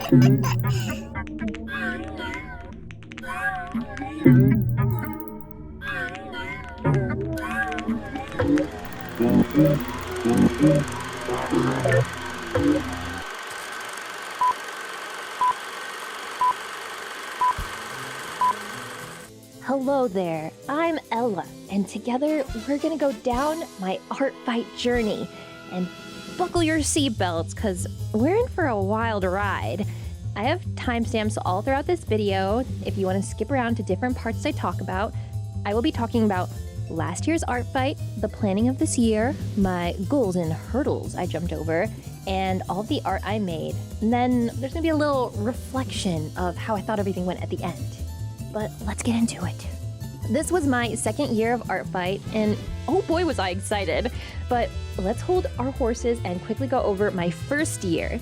Hello there, I'm Ella, and together we're gonna go down my Artfight journey. And buckle your seatbelts, cause we're in for a wild ride. I have timestamps all throughout this video if you want to skip around to different parts I talk about. I will be talking about last year's Artfight, the planning of this year, my goals and hurdles I jumped over, and all the art I made. And then there's gonna be a little reflection of how I thought everything went at the end. But let's get into it. This was my second year of Artfight, and oh boy was I excited. But let's hold our horses and quickly go over my first year.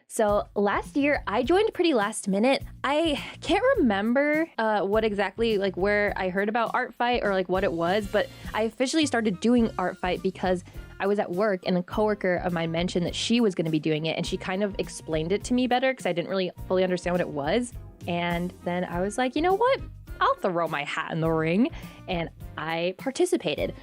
So last year, I joined pretty last minute. I can't remember what exactly, like where I heard about Artfight or like what it was, but I officially started doing Artfight because I was at work and a coworker of mine mentioned that she was gonna be doing it, and she kind of explained it to me better because I didn't really fully understand what it was. And then I was like, you know what? I'll throw my hat in the ring, and I participated.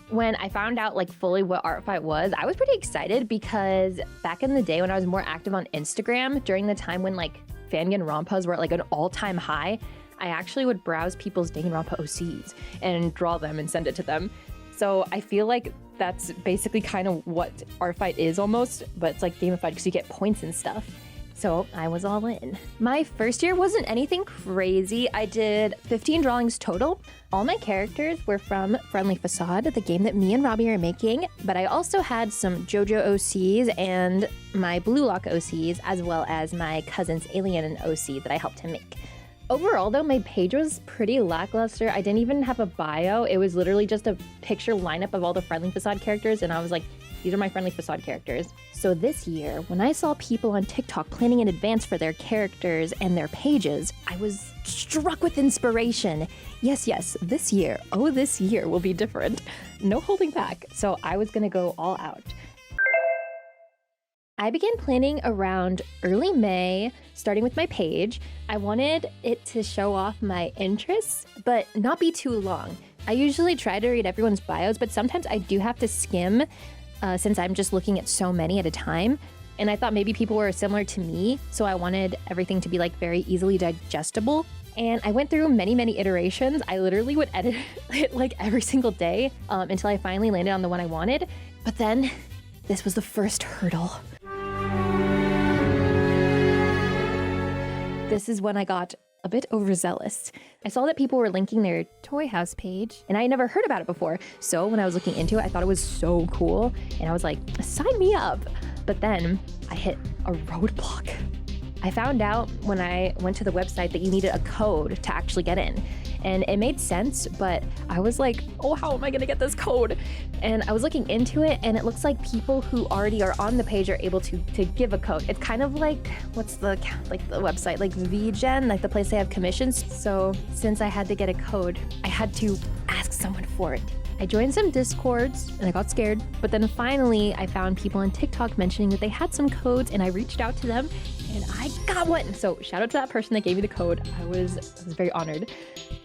When I found out like fully what Artfight was, I was pretty excited because back in the day when I was more active on Instagram, during the time when like Danganronpas were at like an all-time high, I actually would browse people's Danganronpa OCs and draw them and send it to them. So I feel like that's basically kind of what Artfight is almost, but it's like gamified because you get points and stuff. So I was all in. My first year wasn't anything crazy. I did 15 drawings total. All my characters were from Friendly Facade, the game that me and Robbie are making, but I also had some JoJo OCs and my Blue Lock OCs, as well as my cousin's Alien OC that I helped him make. Overall though, my page was pretty lackluster. I didn't even have a bio. It was literally just a picture lineup of all the Friendly Facade characters, and I was like, these are my Friendly Facade characters. So this year, when I saw people on TikTok planning in advance for their characters and their pages, I was struck with inspiration. Yes, this year, this year will be different. No holding back. So I was gonna go all out. I began planning around early May, starting with my page. I wanted it to show off my interests, but not be too long. I usually try to read everyone's bios, but sometimes I do have to skim since I'm just looking at so many at a time. And I thought maybe people were similar to me, so I wanted everything to be like very easily digestible. And I went through many iterations. I literally would edit it like every single day until I finally landed on the one I wanted. But then this was the first hurdle. This is when I got a bit overzealous. I saw that people were linking their Toyhouse page, and I had never heard about it before. So when I was looking into it, I thought it was so cool, and I was like, sign me up. But then I hit a roadblock. I found out when I went to the website that you needed a code to actually get in. And it made sense, but I was like, oh, how am I gonna get this code? And I was looking into it, and it looks like people who already are on the page are able to give a code. It's kind of like, what's the website, like VGen, like the place they have commissions. So since I had to get a code, I had to ask someone for it. I joined some Discords and I got scared, but then finally I found people on TikTok mentioning that they had some codes, and I reached out to them and I got one. So shout out to that person that gave me the code. I was very honored.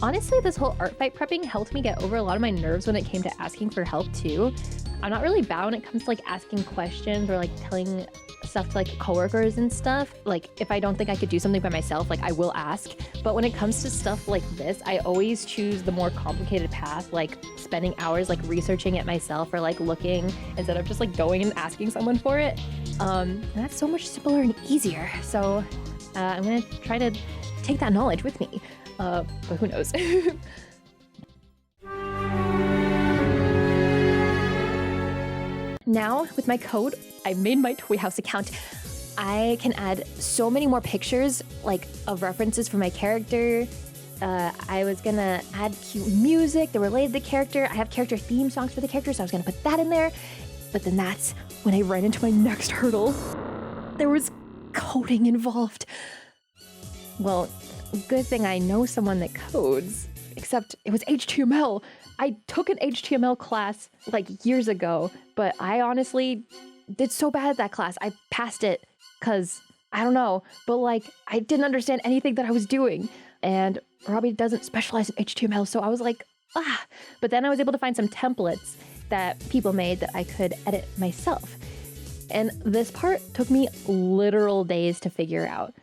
Honestly, this whole Artfight prepping helped me get over a lot of my nerves when it came to asking for help too. I'm not really bad when it comes to like asking questions or like telling stuff to like coworkers and stuff. Like if I don't think I could do something by myself, like I will ask. But when it comes to stuff like this, I always choose the more complicated path, like spending hours like researching it myself or like looking instead of just like going and asking someone for it. And that's so much simpler and easier. So I'm gonna try to take that knowledge with me. But who knows? Now, with my code, I made my Toyhouse account. I can add so many more pictures, like, of references for my character. I was gonna add cute music that related to the character. I have character theme songs for the character, so I was gonna put that in there. But then that's when I ran into my next hurdle. There was coding involved. Well, good thing I know someone that codes, except it was HTML. I took an HTML class like years ago, but I honestly did so bad at that class. I passed it because I don't know, but like I didn't understand anything that I was doing. And Robbie doesn't specialize in HTML, so I was like, ah. But then I was able to find some templates that people made that I could edit myself. And this part took me literal days to figure out.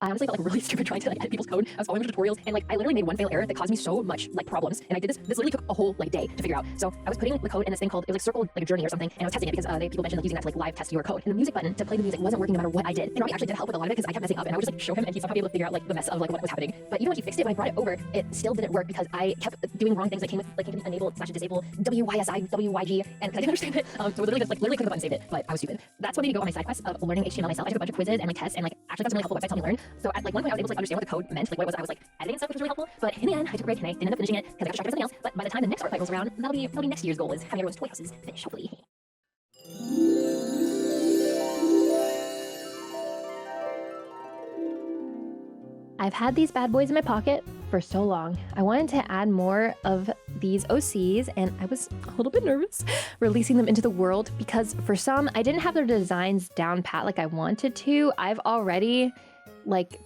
I honestly felt like really stupid trying to edit people's code. I was following tutorials and I literally made one fail error that caused me so much problems. And I did this literally took a whole day to figure out. So I was putting the code in this thing called, it was circled a journey or something, and I was testing it because people mentioned using that to live test your code. And the music button to play the music wasn't working no matter what I did. And Robbie actually did help with a lot of it because I kept messing up and I would just show him and he'd somehow be able to figure out the mess of what was happening. But even when he fixed it, when I brought it over, it still didn't work because I kept doing wrong things that came with enable/disable WYSI, WYG, and because I didn't understand it. So literally just literally clicked the button, saved it, but I was stupid. That's what made me go on my side quest of learning HTML myself. I took a bunch of quizzes and tests and actually got some really helpful websites to help me learn. So at one point I was able to understand what the code meant, what it was I was editing stuff, which was really helpful. But in the end, I took a break and I didn't end up finishing it because I got distracted by something else. But by the time the next Artfight rolls around, that'll be next year's goal, is having everyone's Toyhouses finished, hopefully. I've had these bad boys in my pocket for so long. I wanted to add more of these OCs, and I was a little bit nervous releasing them into the world because for some, I didn't have their designs down pat like I wanted to. I've already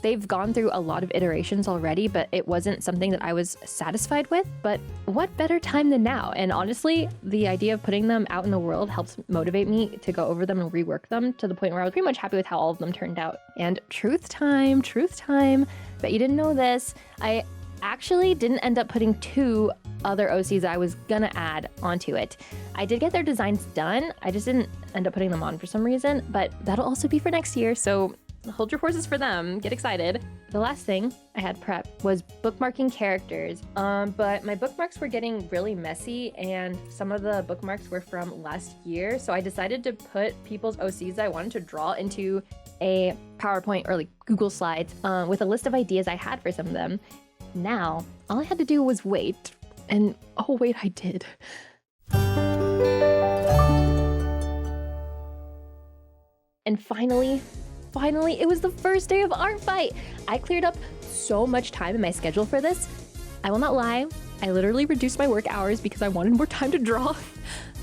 they've gone through a lot of iterations already, but it wasn't something that I was satisfied with. But what better time than now? And honestly, the idea of putting them out in the world helps motivate me to go over them and rework them to the point where I was pretty much happy with how all of them turned out. And truth time, bet you didn't know this. I actually didn't end up putting 2 other OCs I was gonna add onto it. I did get their designs done. I just didn't end up putting them on for some reason, but that'll also be for next year. So hold your horses for them. Get excited. The last thing I had prepped was bookmarking characters, but my bookmarks were getting really messy and some of the bookmarks were from last year. So I decided to put people's OCs that I wanted to draw into a PowerPoint or Google Slides with a list of ideas I had for some of them. Now, all I had to do was wait. And oh wait, I did. And finally, it was the first day of Artfight. I cleared up so much time in my schedule for this. I will not lie, I literally reduced my work hours because I wanted more time to draw.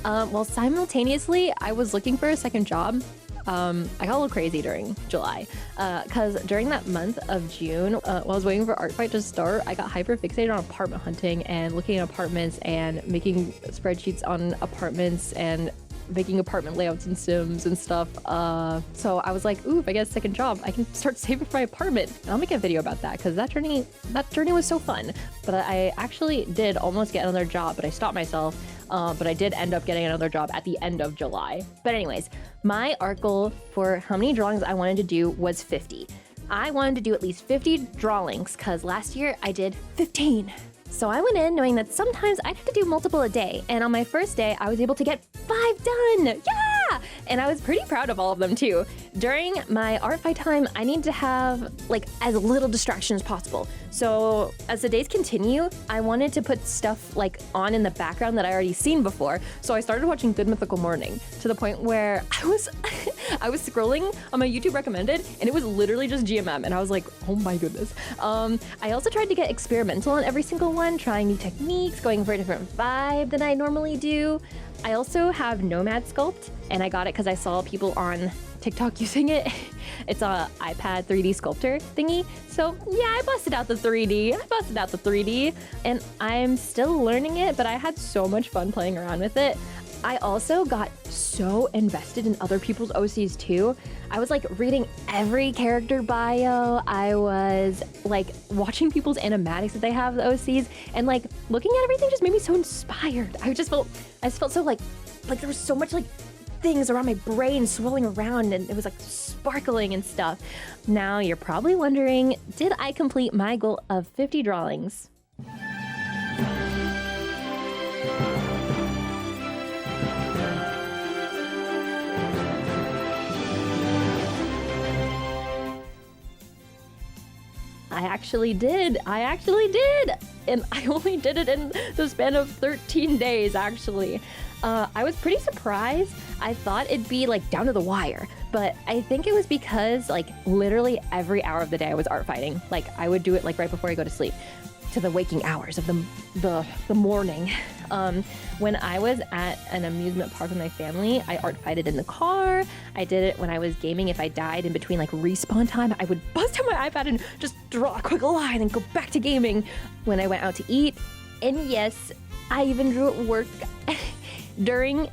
While simultaneously, I was looking for a second job. I got a little crazy during July, because during that month of June, while I was waiting for Artfight to start, I got hyper fixated on apartment hunting and looking at apartments and making spreadsheets on apartments and making apartment layouts and sims and stuff. So I was like, ooh, if I get a second job, I can start saving for my apartment. And I'll make a video about that because that journey was so fun. But I actually did almost get another job, but I stopped myself. But I did end up getting another job at the end of July. But anyways, my art goal for how many drawings I wanted to do was 50. I wanted to do at least 50 drawings because last year I did 15. So I went in knowing that sometimes I'd have to do multiple a day. And on my first day, I was able to get 5 done. Yeah! And I was pretty proud of all of them too. During my Artfight time, I need to have as little distraction as possible. So as the days continue, I wanted to put stuff on in the background that I already seen before. So I started watching Good Mythical Morning to the point where I was scrolling on my YouTube recommended and it was literally just GMM and I was like, oh my goodness. I also tried to get experimental on every single one, trying new techniques, going for a different vibe than I normally do. I also have Nomad Sculpt and I got it because I saw people on TikTok using it. It's a iPad 3D sculptor thingy. So yeah, I busted out the 3D and I'm still learning it, but I had so much fun playing around with it. I also got so invested in other people's OCs too. I was reading every character bio. I was watching people's animatics that they have, the OCs, and looking at everything just made me so inspired. I just felt so like there was so much things around my brain swirling around and it was sparkling and stuff. Now you're probably wondering, did I complete my goal of 50 drawings? I actually did. And I only did it in the span of 13 days, actually. I was pretty surprised. I thought it'd be down to the wire, but I think it was because literally every hour of the day I was art fighting. I would do it right before I go to sleep. to the waking hours of the morning. When I was at an amusement park with my family, I art fighted in the car. I did it when I was gaming. If I died in between like respawn time, I would bust out my iPad and just draw a quick line and go back to gaming. When I went out to eat, and yes, I even drew at work during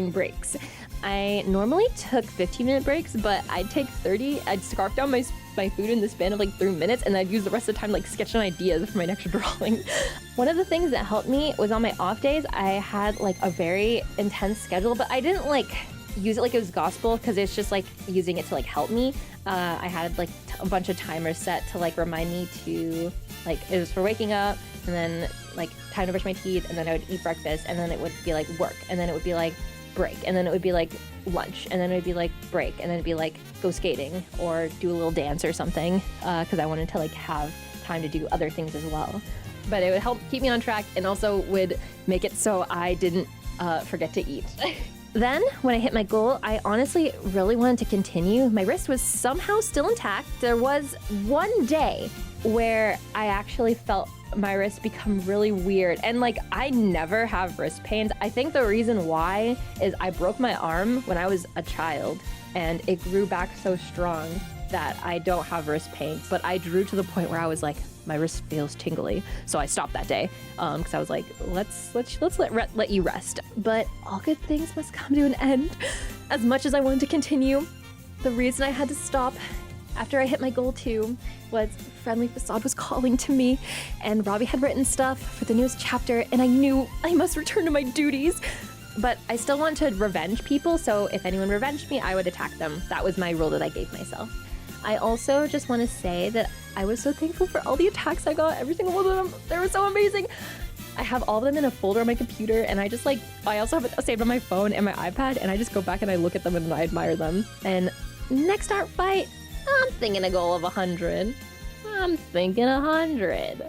breaks. I normally took 15-minute breaks, but I'd take 30. I'd scarf down my food in the span of like 3 minutes, and I'd use the rest of the time like sketching ideas for my next drawing. One of the things that helped me was on my off days, I had like a very intense schedule, but I didn't like use it like it was gospel, because it's just like using it to like help me. I had like a bunch of timers set to like remind me to like, it was for waking up, and then like time to brush my teeth, and then I would eat breakfast, and then it would be like work, and then it would be like break, and then it would be like lunch, and then it would be like break, and then it'd be like go skating or do a little dance or something, because I wanted to like have time to do other things as well. But it would help keep me on track, and also would make it so I didn't forget to eat. Then, when I hit my goal, I honestly really wanted to continue. My wrist was somehow still intact. There was one day where I actually felt my wrist become really weird, and like I never have wrist pains. I think the reason why is I broke my arm when I was a child, and it grew back so strong that I don't have wrist pain. But I drew to the point where I was like, my wrist feels tingly, so I stopped that day because I was like, let's let you rest. But all good things must come to an end. As much as I wanted to continue, the reason I had to stop after I hit my goal 2 was Friendly Facade was calling to me, and Robbie had written stuff for the newest chapter, and I knew I must return to my duties. But I still want to revenge people, so if anyone revenged me, I would attack them. That was my rule that I gave myself. I also just want to say that I was so thankful for all the attacks I got, every single one of them. They were so amazing. I have all of them in a folder on my computer, and I also have it saved on my phone and my iPad, and I just go back and I look at them and I admire them. And next art fight, I'm thinking a goal of 100. I'm thinking 100.